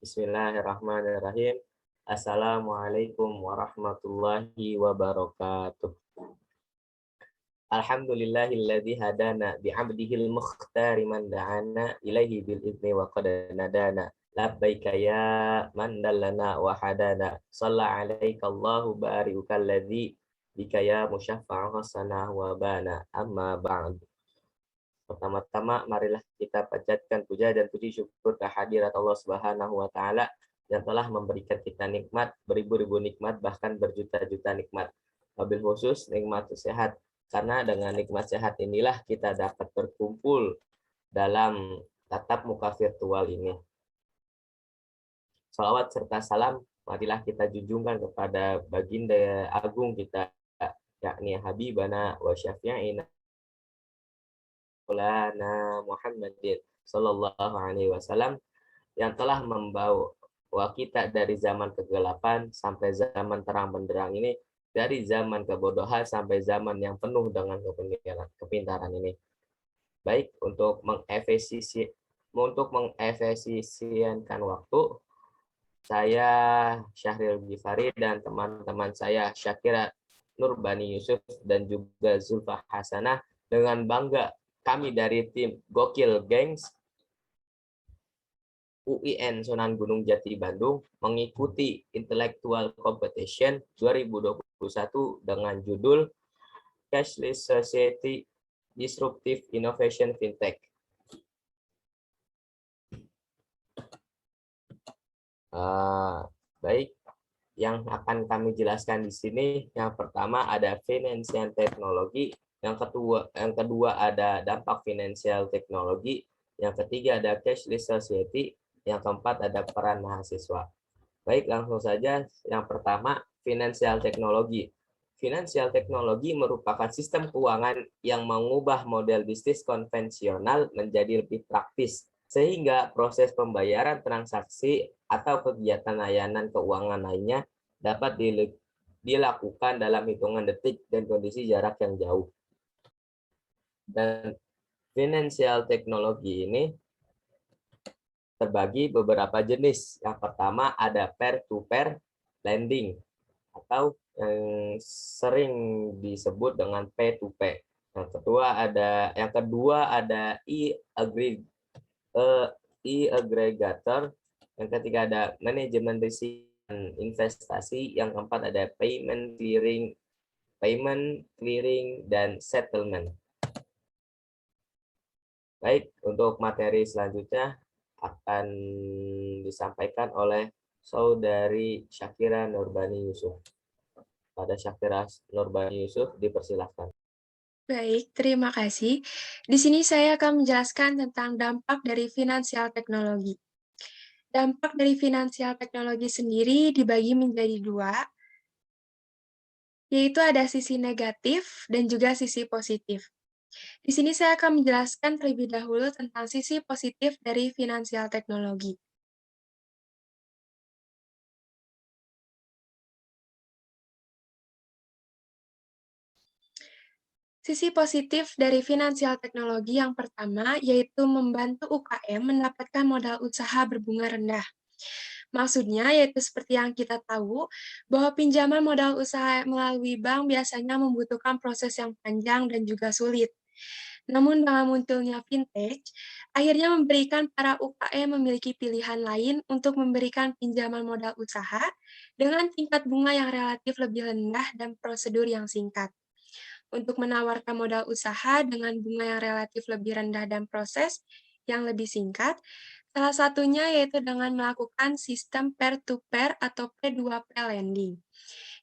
Bismillahirrahmanirrahim. Assalamualaikum warahmatullahi wabarakatuh. Alhamdulillahilladzi hadana bi'abdihil mukhtari man da'ana ilaihi bil idzni wa qad nadana. Labbaika ya man dallana wa hadana. Shalla alaika Allahu bari'ukal ladzi bika ya musyaffa'u hasanah wa bana. Amma ba'd. Pertama-tama marilah kita panjatkan puja dan puji syukur kehadirat Allah Subhanahu wa taala yang telah memberikan kita nikmat, beribu-ribu nikmat, bahkan berjuta-juta nikmat. Wabil khusus nikmat sehat, karena dengan nikmat sehat inilah kita dapat berkumpul dalam tatap muka virtual ini. Salawat serta salam marilah kita junjungkan kepada baginda agung kita, yakni Habibana wa Syafi'ina Muhammadin Sallallahu Alaihi Wasallam, yang telah membawa kita dari zaman kegelapan sampai zaman terang benderang ini, dari zaman kebodohan sampai zaman yang penuh dengan kepintaran ini. Baik, untuk mengefisienkan waktu, saya Syahril Ghifari dan teman-teman saya Syakira Nurbani Yusuf dan juga Zulfa Hasanah dengan bangga kami dari tim Gokil Gangs UIN Sunan Gunung Jati Bandung mengikuti Intellectual Competition 2021 dengan judul Cashless Society Disruptive Innovation Fintech. Baik, yang akan kami jelaskan di sini, yang pertama ada financial teknologi, yang kedua ada dampak finansial teknologi, yang ketiga ada cashless society, yang keempat ada peran mahasiswa. Baik, langsung saja. Yang pertama, finansial teknologi. Finansial teknologi merupakan sistem keuangan yang mengubah model bisnis konvensional menjadi lebih praktis, sehingga proses pembayaran transaksi atau kegiatan layanan keuangan lainnya dapat dilakukan dalam hitungan detik dan kondisi jarak yang jauh. Dan financial teknologi ini terbagi beberapa jenis. Yang pertama ada peer-to-peer lending atau yang sering disebut dengan P2P. Yang kedua ada e-aggregator. Yang ketiga ada manajemen risiko investasi. Yang keempat ada payment clearing dan settlement. Baik, untuk materi selanjutnya akan disampaikan oleh Saudari Syakira Nurbani Yusuf. Pada Syakira Nurbani Yusuf, dipersilahkan. Baik, terima kasih. Di sini saya akan menjelaskan tentang dampak dari finansial teknologi. Dampak dari finansial teknologi sendiri dibagi menjadi dua, yaitu ada sisi negatif dan juga sisi positif. Di sini saya akan menjelaskan terlebih dahulu tentang sisi positif dari finansial teknologi. Sisi positif dari finansial teknologi yang pertama yaitu membantu UKM mendapatkan modal usaha berbunga rendah. Maksudnya yaitu seperti yang kita tahu, bahwa pinjaman modal usaha melalui bank biasanya membutuhkan proses yang panjang dan juga sulit. Namun dengan munculnya fintech, akhirnya memberikan para UKM memiliki pilihan lain untuk memberikan pinjaman modal usaha dengan tingkat bunga yang relatif lebih rendah dan prosedur yang singkat. Untuk menawarkan modal usaha dengan bunga yang relatif lebih rendah dan proses yang lebih singkat, salah satunya yaitu dengan melakukan sistem peer-to-peer atau P2P lending,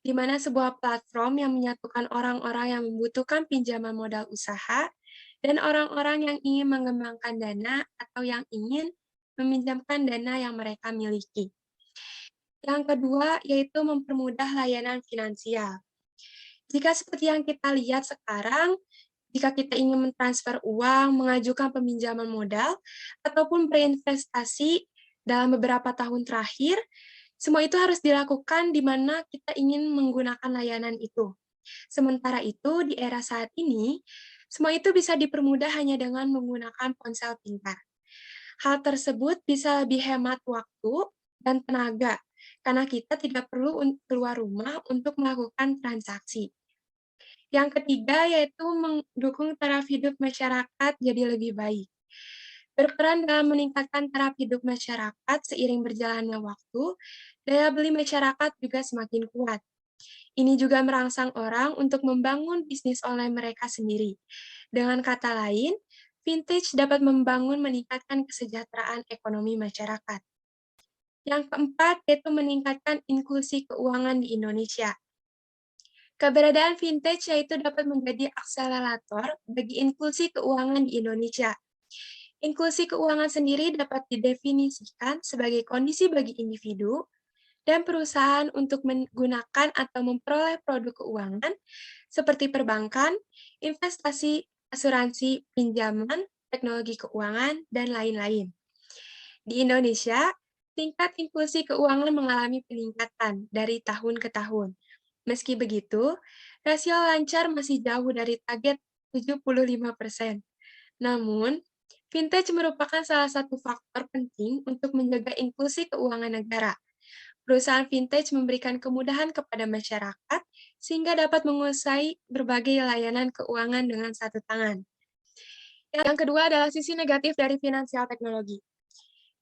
di mana sebuah platform yang menyatukan orang-orang yang membutuhkan pinjaman modal usaha dan orang-orang yang ingin mengembangkan dana atau yang ingin meminjamkan dana yang mereka miliki. Yang kedua, yaitu mempermudah layanan finansial. Jika seperti yang kita lihat sekarang, jika kita ingin mentransfer uang, mengajukan peminjaman modal, ataupun berinvestasi dalam beberapa tahun terakhir, semua itu harus dilakukan di mana kita ingin menggunakan layanan itu. Sementara itu, di era saat ini, semua itu bisa dipermudah hanya dengan menggunakan ponsel pintar. Hal tersebut bisa lebih hemat waktu dan tenaga, karena kita tidak perlu keluar rumah untuk melakukan transaksi. Yang ketiga yaitu mendukung taraf hidup masyarakat jadi lebih baik. Berperan dalam meningkatkan taraf hidup masyarakat seiring berjalannya waktu, daya beli masyarakat juga semakin kuat. Ini juga merangsang orang untuk membangun bisnis online mereka sendiri. Dengan kata lain, vintage dapat membangun meningkatkan kesejahteraan ekonomi masyarakat. Yang keempat yaitu meningkatkan inklusi keuangan di Indonesia. Keberadaan vintage yaitu dapat menjadi akselerator bagi inklusi keuangan di Indonesia. Inklusi keuangan sendiri dapat didefinisikan sebagai kondisi bagi individu dan perusahaan untuk menggunakan atau memperoleh produk keuangan seperti perbankan, investasi, asuransi, pinjaman, teknologi keuangan, dan lain-lain. Di Indonesia, tingkat inklusi keuangan mengalami peningkatan dari tahun ke tahun. Meski begitu, rasio lancar masih jauh dari target 75%. Namun, vintage merupakan salah satu faktor penting untuk menjaga inklusi keuangan negara. Perusahaan vintage memberikan kemudahan kepada masyarakat sehingga dapat menguasai berbagai layanan keuangan dengan satu tangan. Yang kedua adalah sisi negatif dari finansial teknologi.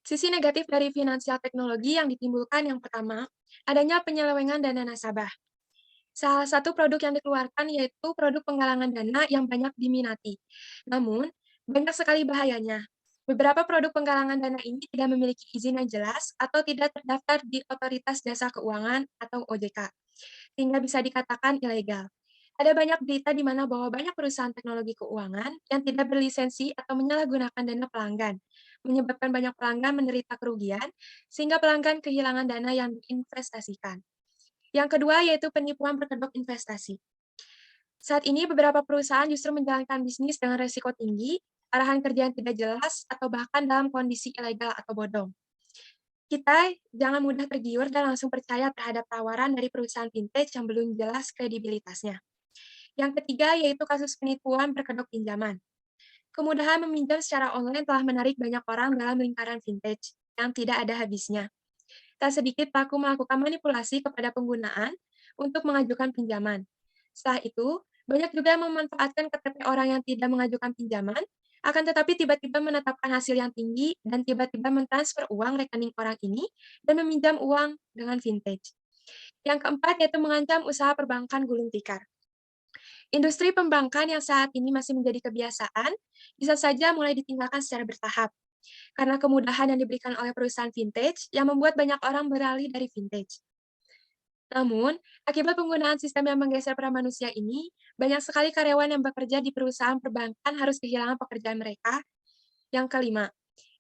Sisi negatif dari finansial teknologi yang ditimbulkan yang pertama, adanya penyelewengan dana nasabah. Salah satu produk yang dikeluarkan yaitu produk penggalangan dana yang banyak diminati. Namun, banyak sekali bahayanya. Beberapa produk penggalangan dana ini tidak memiliki izin yang jelas atau tidak terdaftar di Otoritas Jasa Keuangan atau OJK, sehingga bisa dikatakan ilegal. Ada banyak berita di mana bahwa banyak perusahaan teknologi keuangan yang tidak berlisensi atau menyalahgunakan dana pelanggan, menyebabkan banyak pelanggan menderita kerugian, sehingga pelanggan kehilangan dana yang diinvestasikan. Yang kedua yaitu penipuan berkedok investasi. Saat ini beberapa perusahaan justru menjalankan bisnis dengan risiko tinggi, arahan kerja yang tidak jelas, atau bahkan dalam kondisi ilegal atau bodong. Kita jangan mudah tergiur dan langsung percaya terhadap tawaran dari perusahaan vintage yang belum jelas kredibilitasnya. Yang ketiga yaitu kasus penipuan berkedok pinjaman. Kemudahan meminjam secara online telah menarik banyak orang dalam lingkaran vintage yang tidak ada habisnya. Tak sedikit pelaku melakukan manipulasi kepada penggunaan untuk mengajukan pinjaman. Setelah itu, banyak juga yang memanfaatkan KTP orang yang tidak mengajukan pinjaman, akan tetapi tiba-tiba menetapkan hasil yang tinggi dan tiba-tiba mentransfer uang rekening orang ini dan meminjam uang dengan vintage. Yang keempat yaitu mengancam usaha perbankan gulung tikar. Industri perbankan yang saat ini masih menjadi kebiasaan, bisa saja mulai ditinggalkan secara bertahap, karena kemudahan yang diberikan oleh perusahaan vintage yang membuat banyak orang beralih dari vintage. Namun, akibat penggunaan sistem yang menggeser peran manusia ini, banyak sekali karyawan yang bekerja di perusahaan perbankan harus kehilangan pekerjaan mereka. Yang kelima,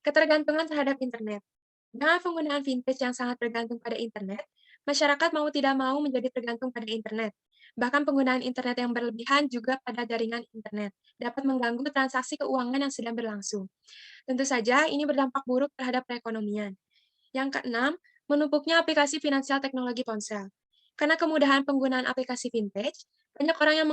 ketergantungan terhadap internet. Dengan penggunaan vintage yang sangat bergantung pada internet, masyarakat mau tidak mau menjadi tergantung pada internet. Bahkan penggunaan internet yang berlebihan juga pada jaringan internet dapat mengganggu transaksi keuangan yang sedang berlangsung. Tentu saja ini berdampak buruk terhadap perekonomian. Yang keenam, menumpuknya aplikasi finansial teknologi ponsel. Karena kemudahan penggunaan aplikasi vintage, banyak orang yang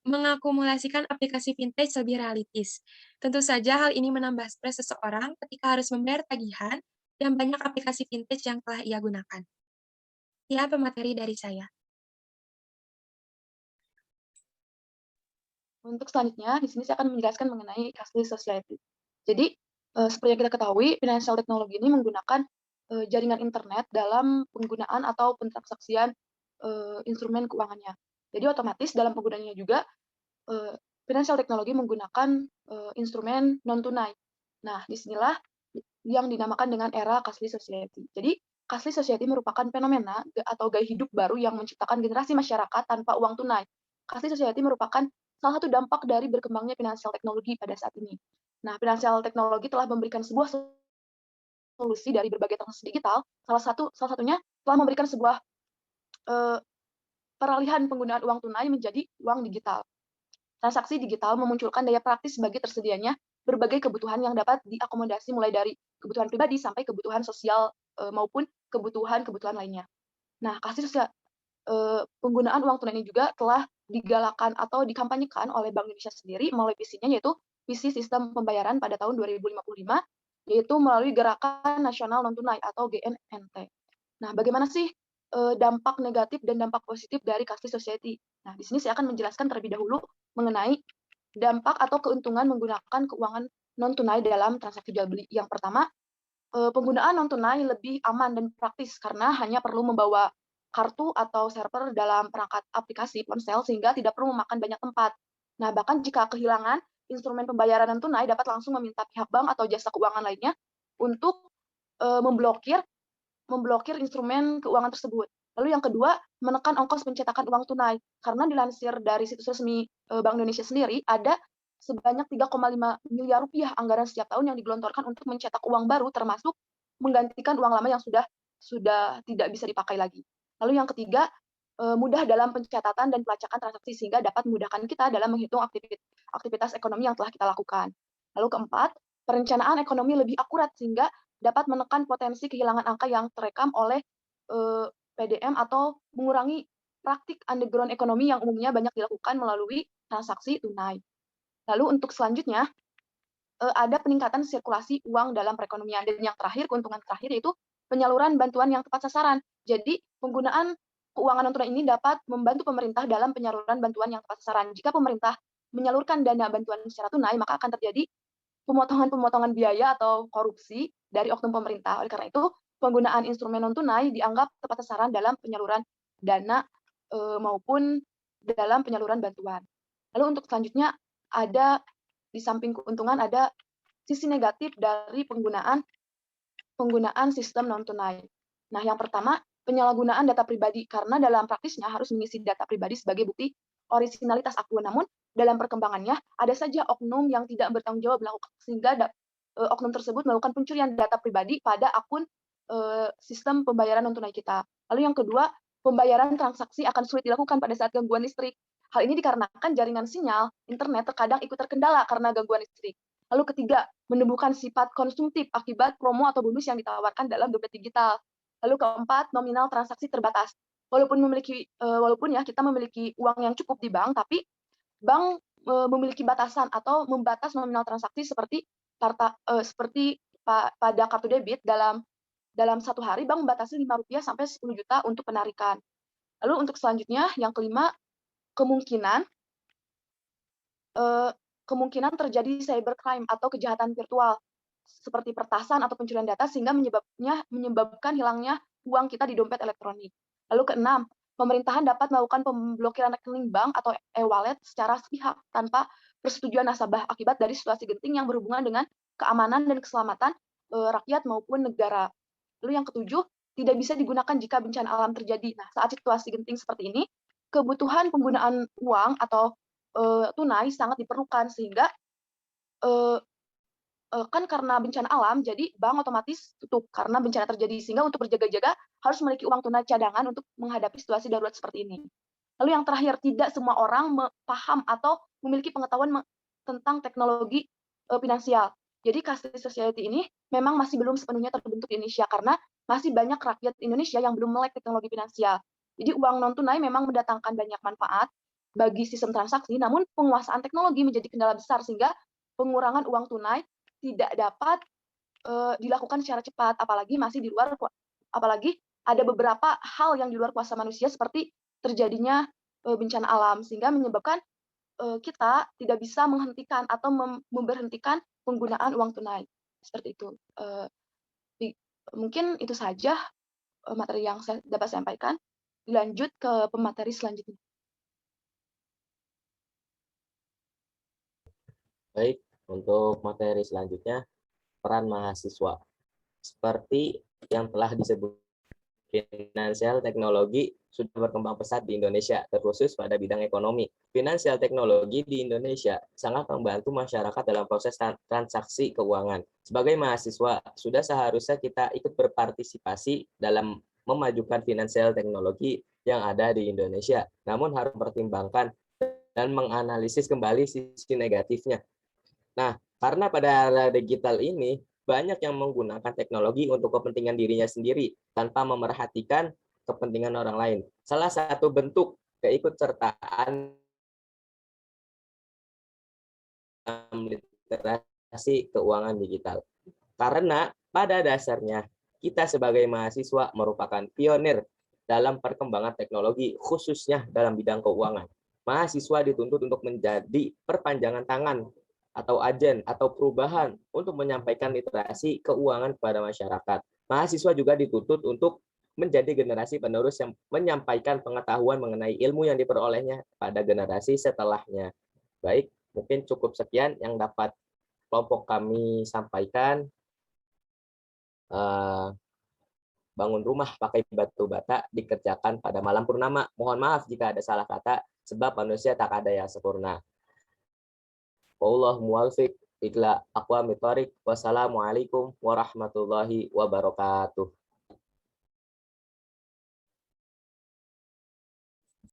mengakumulasikan aplikasi vintage lebih realistis. Tentu saja hal ini menambah stres seseorang ketika harus membayar tagihan dan banyak aplikasi vintage yang telah ia gunakan. Ya, pemateri dari saya. Untuk selanjutnya, di sini saya akan menjelaskan mengenai cashless society. Jadi, seperti yang kita ketahui, financial technology ini menggunakan jaringan internet dalam penggunaan atau pentransaksian instrumen keuangannya. Jadi otomatis dalam penggunaannya juga financial technology menggunakan instrumen non-tunai. Nah, disinilah yang dinamakan dengan era cashless society. Jadi, cashless society merupakan fenomena atau gaya hidup baru yang menciptakan generasi masyarakat tanpa uang tunai. Cashless society merupakan salah satu dampak dari berkembangnya financial technology pada saat ini. Nah, financial technology telah memberikan sebuah solusi dari berbagai transaksi digital. Salah satunya telah memberikan sebuah peralihan penggunaan uang tunai menjadi uang digital. Transaksi digital memunculkan daya praktis bagi tersedianya berbagai kebutuhan yang dapat diakomodasi mulai dari kebutuhan pribadi sampai kebutuhan sosial maupun kebutuhan lainnya. Nah, penggunaan uang tunai ini juga telah digalakan atau dikampanyekan oleh Bank Indonesia sendiri melalui visinya, yaitu visi sistem pembayaran pada tahun 2055 yaitu melalui Gerakan Nasional Non-Tunai atau GNNT. Nah, bagaimana sih dampak negatif dan dampak positif dari cashless society? Nah, di sini saya akan menjelaskan terlebih dahulu mengenai dampak atau keuntungan menggunakan keuangan non-tunai dalam transaksi jual beli. Yang pertama, penggunaan non-tunai lebih aman dan praktis karena hanya perlu membawa kartu atau server dalam perangkat aplikasi ponsel sehingga tidak perlu memakan banyak tempat. Nah, bahkan jika kehilangan instrumen pembayaran non-tunai dapat langsung meminta pihak bank atau jasa keuangan lainnya untuk memblokir instrumen keuangan tersebut. Lalu yang kedua, menekan ongkos pencetakan uang tunai. Karena dilansir dari situs resmi Bank Indonesia sendiri, ada sebanyak 3,5 miliar rupiah anggaran setiap tahun yang digelontorkan untuk mencetak uang baru, termasuk menggantikan uang lama yang sudah tidak bisa dipakai lagi. Lalu yang ketiga, mudah dalam pencatatan dan pelacakan transaksi sehingga dapat memudahkan kita dalam menghitung aktivitas ekonomi yang telah kita lakukan. Lalu keempat, perencanaan ekonomi lebih akurat sehingga dapat menekan potensi kehilangan angka yang terekam oleh PDM atau mengurangi praktik underground ekonomi yang umumnya banyak dilakukan melalui transaksi tunai. Lalu untuk selanjutnya, ada peningkatan sirkulasi uang dalam perekonomian. Dan yang terakhir, keuntungan terakhir yaitu penyaluran bantuan yang tepat sasaran. Jadi penggunaan keuangan non tunai ini dapat membantu pemerintah dalam penyaluran bantuan yang tepat sasaran. Jika pemerintah menyalurkan dana bantuan secara tunai, maka akan terjadi pemotongan biaya atau korupsi dari oknum pemerintah. Oleh karena itu, penggunaan instrumen non-tunai dianggap tepat sasaran dalam penyaluran dana maupun dalam penyaluran bantuan. Lalu untuk selanjutnya, ada di samping keuntungan ada sisi negatif dari penggunaan sistem non-tunai. Nah, yang pertama, penyalahgunaan data pribadi, karena dalam praktisnya harus mengisi data pribadi sebagai bukti orisinalitas akun. Namun, dalam perkembangannya, ada saja oknum yang tidak bertanggung jawab sehingga oknum tersebut melakukan pencurian data pribadi pada akun sistem pembayaran non-tunai kita. Lalu yang kedua, pembayaran transaksi akan sulit dilakukan pada saat gangguan listrik. Hal ini dikarenakan jaringan sinyal internet terkadang ikut terkendala karena gangguan listrik. Lalu ketiga, menumbuhkan sifat konsumtif akibat promo atau bonus yang ditawarkan dalam dompet digital. Lalu keempat, nominal transaksi terbatas. Walaupun ya kita memiliki uang yang cukup di bank, tapi bank memiliki batasan atau membatas nominal transaksi seperti pada kartu debit dalam satu hari bank membatasi Rp5 sampai 10 juta untuk penarikan. Lalu untuk selanjutnya, yang kelima, kemungkinan terjadi cybercrime atau kejahatan virtual seperti pertasan atau pencurian data sehingga menyebabkan hilangnya uang kita di dompet elektronik. Lalu keenam, pemerintahan dapat melakukan pemblokiran rekening bank atau e-wallet secara sepihak tanpa persetujuan nasabah akibat dari situasi genting yang berhubungan dengan keamanan dan keselamatan rakyat maupun negara. Lalu yang ketujuh, tidak bisa digunakan jika bencana alam terjadi. Nah, saat situasi genting seperti ini, kebutuhan penggunaan uang atau tunai sangat diperlukan sehingga kan karena bencana alam, jadi bank otomatis tutup karena bencana terjadi sehingga untuk berjaga-jaga harus memiliki uang tunai cadangan untuk menghadapi situasi darurat seperti ini. Lalu yang terakhir, tidak semua orang paham atau memiliki pengetahuan tentang teknologi finansial. Jadi cashless society ini memang masih belum sepenuhnya terbentuk di Indonesia karena masih banyak rakyat Indonesia yang belum melek teknologi finansial. Jadi uang non tunai memang mendatangkan banyak manfaat bagi sistem transaksi, namun penguasaan teknologi menjadi kendala besar sehingga pengurangan uang tunai tidak dapat dilakukan secara cepat, apalagi ada beberapa hal yang di luar kuasa manusia seperti terjadinya bencana alam sehingga menyebabkan kita tidak bisa menghentikan atau memberhentikan penggunaan uang tunai seperti itu. Mungkin itu saja materi yang saya dapat sampaikan. Dilanjut ke pemateri selanjutnya. Baik, untuk materi selanjutnya, peran mahasiswa. Seperti yang telah disebut, finansial teknologi sudah berkembang pesat di Indonesia, terkhusus pada bidang ekonomi. Finansial teknologi di Indonesia sangat membantu masyarakat dalam proses transaksi keuangan. Sebagai mahasiswa, sudah seharusnya kita ikut berpartisipasi dalam memajukan finansial teknologi yang ada di Indonesia. Namun harus mempertimbangkan dan menganalisis kembali sisi negatifnya. Nah, karena pada era digital ini, banyak yang menggunakan teknologi untuk kepentingan dirinya sendiri, tanpa memerhatikan kepentingan orang lain. Salah satu bentuk keikutsertaan literasi keuangan digital. Karena pada dasarnya kita sebagai mahasiswa merupakan pionir dalam perkembangan teknologi, khususnya dalam bidang keuangan. Mahasiswa dituntut untuk menjadi perpanjangan tangan atau agen atau perubahan untuk menyampaikan literasi keuangan kepada masyarakat. Mahasiswa juga dituntut untuk menjadi generasi penerus yang menyampaikan pengetahuan mengenai ilmu yang diperolehnya pada generasi setelahnya. Baik, mungkin cukup sekian yang dapat kelompok kami sampaikan. Bangun rumah pakai batu bata dikerjakan pada malam purnama. Mohon maaf jika ada salah kata, sebab manusia tak ada yang sempurna. Wallahu muwaffiq ila aqwamit thoriq. Wassalamualaikum warahmatullahi wabarakatuh.